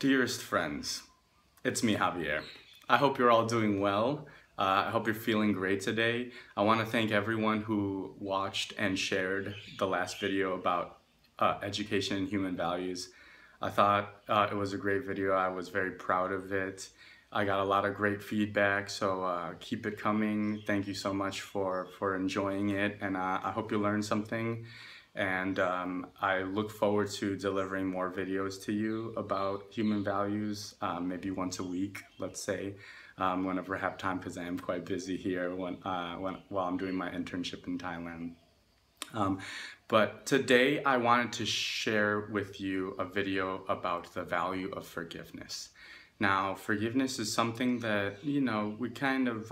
Dearest friends, it's me, Javier. I hope you're all doing well. I hope you're feeling great today. I want to thank everyone who watched and shared the last video about education and human values. I thought it was a great video. I was very proud of it. I got a lot of great feedback, so keep it coming. Thank you so much for enjoying it, and I hope you learned something. And I look forward to delivering more videos to you about human values, maybe once a week, let's say, whenever I have time, because I am quite busy here while I'm doing my internship in Thailand. But today I wanted to share with you a video about the value of forgiveness. Now, forgiveness is something that, we kind of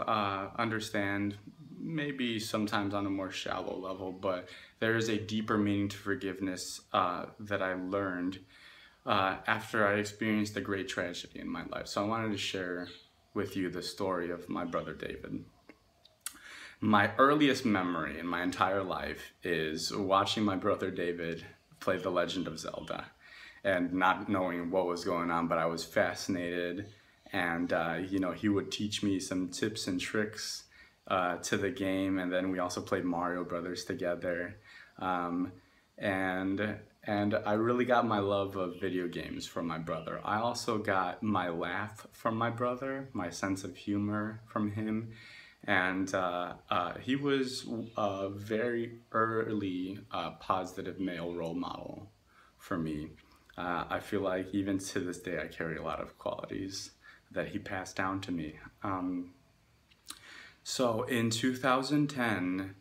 understand maybe sometimes on a more shallow level, but there is a deeper meaning to forgiveness that I learned after I experienced a great tragedy in my life. So I wanted to share with you the story of my brother David. My earliest memory in my entire life is watching my brother David play The Legend of Zelda and not knowing what was going on, but I was fascinated, and he would teach me some tips and tricks to the game, and then we also played Mario Brothers together, and I really got my love of video games from my brother. I also got my laugh from my brother, my sense of humor from him, and he was a very early positive male role model for me. I feel like even to this day I carry a lot of qualities that he passed down to me. So in 2010,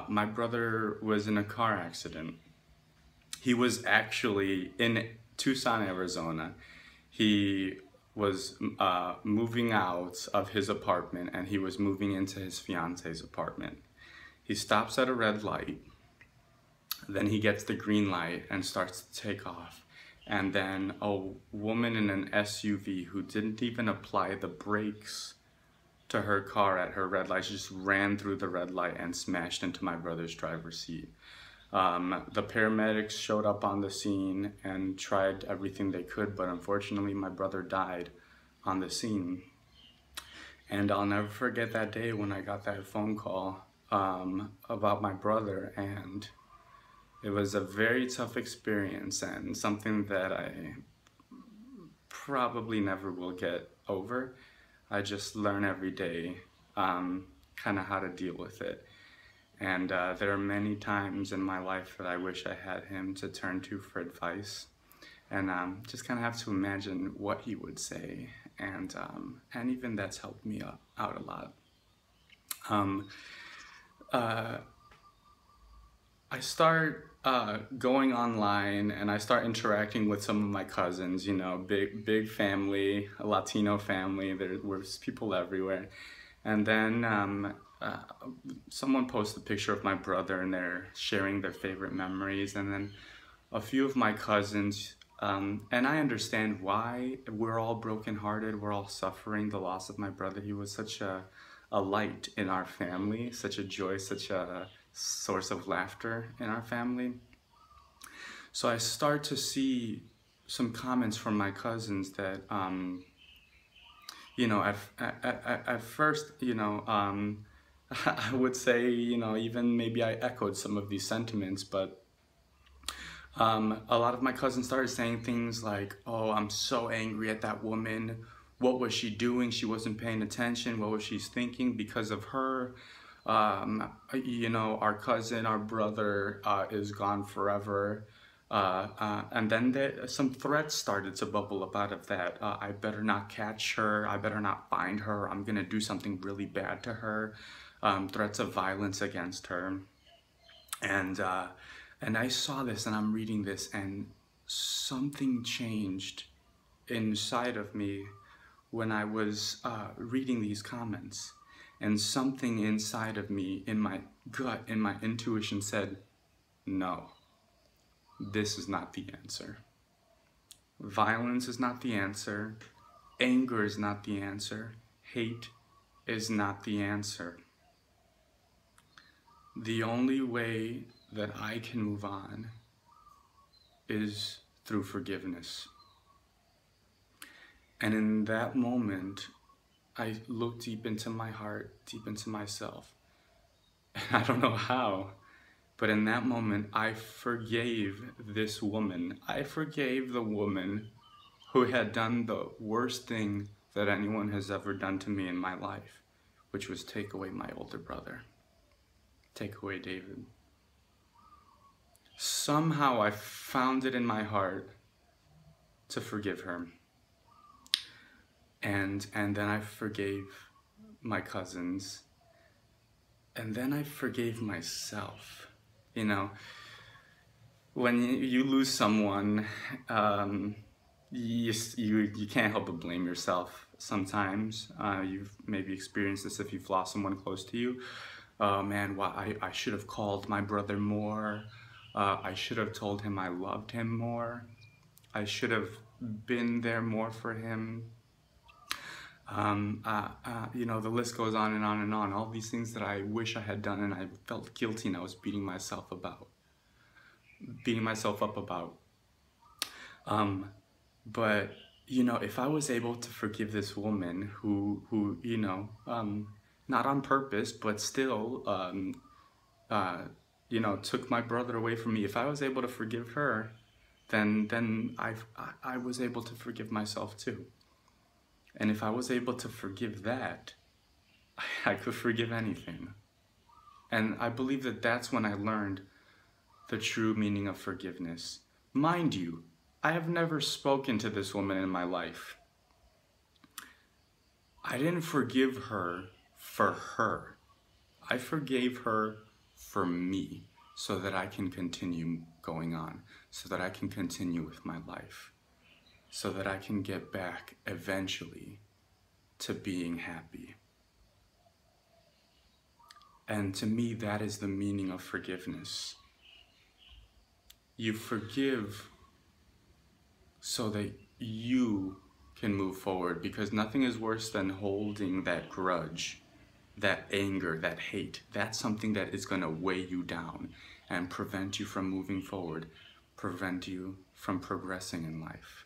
my brother was in a car accident. He was actually in Tucson, Arizona. He was moving out of his apartment, and he was moving into his fiance's apartment. He stops at a red light, then he gets the green light and starts to take off. And then a woman in an SUV who didn't even apply the brakes to her car at her red light, she just ran through the red light and smashed into my brother's driver's seat. The paramedics showed up on the scene and tried everything they could, but unfortunately my brother died on the scene. And I'll never forget that day when I got that phone call about my brother, and it was a very tough experience and something that I probably never will get over. I just learn every day kind of how to deal with it. And there are many times in my life that I wish I had him to turn to for advice, and just kind of have to imagine what he would say, and even that's helped me out a lot. I start going online, and I start interacting with some of my cousins, big family, a Latino family. There was people everywhere. And then someone posted a picture of my brother, and they're sharing their favorite memories. And then a few of my cousins, and I understand why. We're all brokenhearted, we're all suffering the loss of my brother. He was such a light in our family, such a joy, such a source of laughter in our family. So I start to see some comments from my cousins that, at first, I would say, even maybe I echoed some of these sentiments, but a lot of my cousins started saying things like, "Oh, I'm so angry at that woman. What was she doing? She wasn't paying attention. What was she thinking? Because of her, our cousin, our brother is gone forever." And then some threats started to bubble up out of that. I better not catch her. I better not find her. I'm gonna do something really bad to her. Threats of violence against her. And I saw this, and I'm reading this, and something changed inside of me when I was reading these comments. And something inside of me, in my gut, in my intuition said, no, this is not the answer. Violence is not the answer. Anger is not the answer. Hate is not the answer. The only way that I can move on is through forgiveness. And in that moment, I looked deep into my heart, deep into myself. And I don't know how, but in that moment, I forgave this woman. I forgave the woman who had done the worst thing that anyone has ever done to me in my life, which was take away my older brother, take away David. Somehow I found it in my heart to forgive her. And then I forgave my cousins. And then I forgave myself. You know, when you lose someone, you can't help but blame yourself sometimes. You've maybe experienced this if you've lost someone close to you. Oh man, I should have called my brother more. I should have told him I loved him more. I should have been there more for him. You know, the list goes on and on and on. All these things that I wish I had done and I felt guilty and I was beating myself up about. But, you know, if I was able to forgive this woman who you know, not on purpose, but still, you know, took my brother away from me, if I was able to forgive her, then I was able to forgive myself too. And if I was able to forgive that, I could forgive anything. And I believe that that's when I learned the true meaning of forgiveness. Mind you, I have never spoken to this woman in my life. I didn't forgive her for her. I forgave her for me so that I can continue going on, so that I can continue with my life, so that I can get back eventually to being happy. And to me, that is the meaning of forgiveness. You forgive so that you can move forward, because nothing is worse than holding that grudge, that anger, that hate. That's something that is going to weigh you down and prevent you from moving forward, prevent you from progressing in life.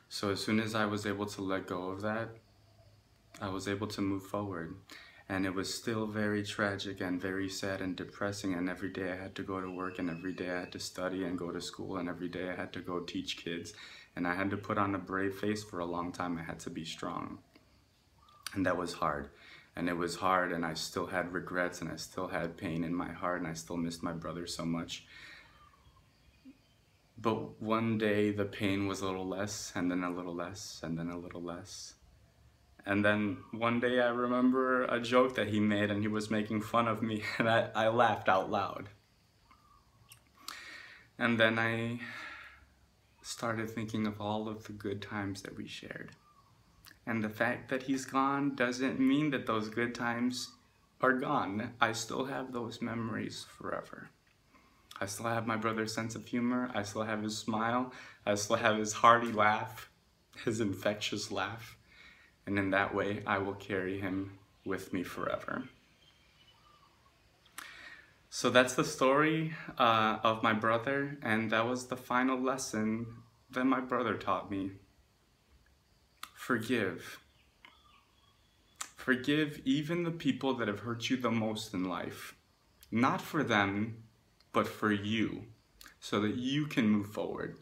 So as soon as I was able to let go of that, I was able to move forward. And it was still very tragic and very sad and depressing, and every day I had to go to work, and every day I had to study and go to school, and every day I had to go teach kids, and I had to put on a brave face for a long time. I had to be strong. And that was hard. And it was hard, and I still had regrets, and I still had pain in my heart, and I still missed my brother so much. But one day the pain was a little less, and then a little less, and then a little less. And then one day I remember a joke that he made, and he was making fun of me, and I laughed out loud. And then I started thinking of all of the good times that we shared. And the fact that he's gone doesn't mean that those good times are gone. I still have those memories forever. I still have my brother's sense of humor. I still have his smile. I still have his hearty laugh, his infectious laugh. And in that way, I will carry him with me forever. So that's the story of my brother, and that was the final lesson that my brother taught me. Forgive. Forgive even the people that have hurt you the most in life. Not for them, but for you, so that you can move forward,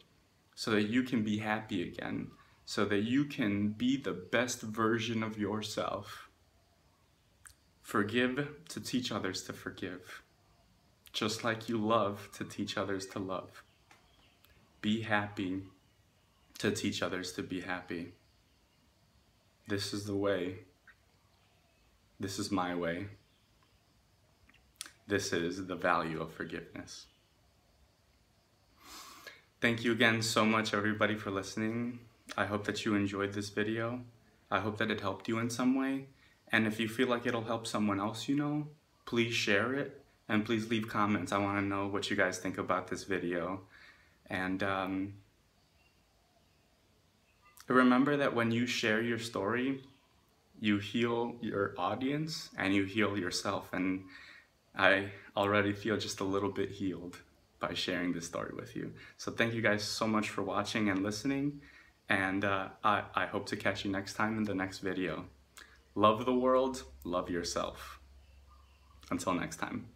so that you can be happy again, so that you can be the best version of yourself. Forgive to teach others to forgive, just like you love to teach others to love. Be happy to teach others to be happy. This is the way. This is my way. This is the value of forgiveness. Thank you again so much, everybody, for listening. I hope that you enjoyed this video. I hope that it helped you in some way. And if you feel like it'll help someone else you know, please share it and please leave comments. I want to know what you guys think about this video. And remember that when you share your story, you heal your audience and you heal yourself. And I already feel just a little bit healed by sharing this story with you. So thank you guys so much for watching and listening. and I hope to catch you next time in the next video. Love the world, love yourself. Until next time.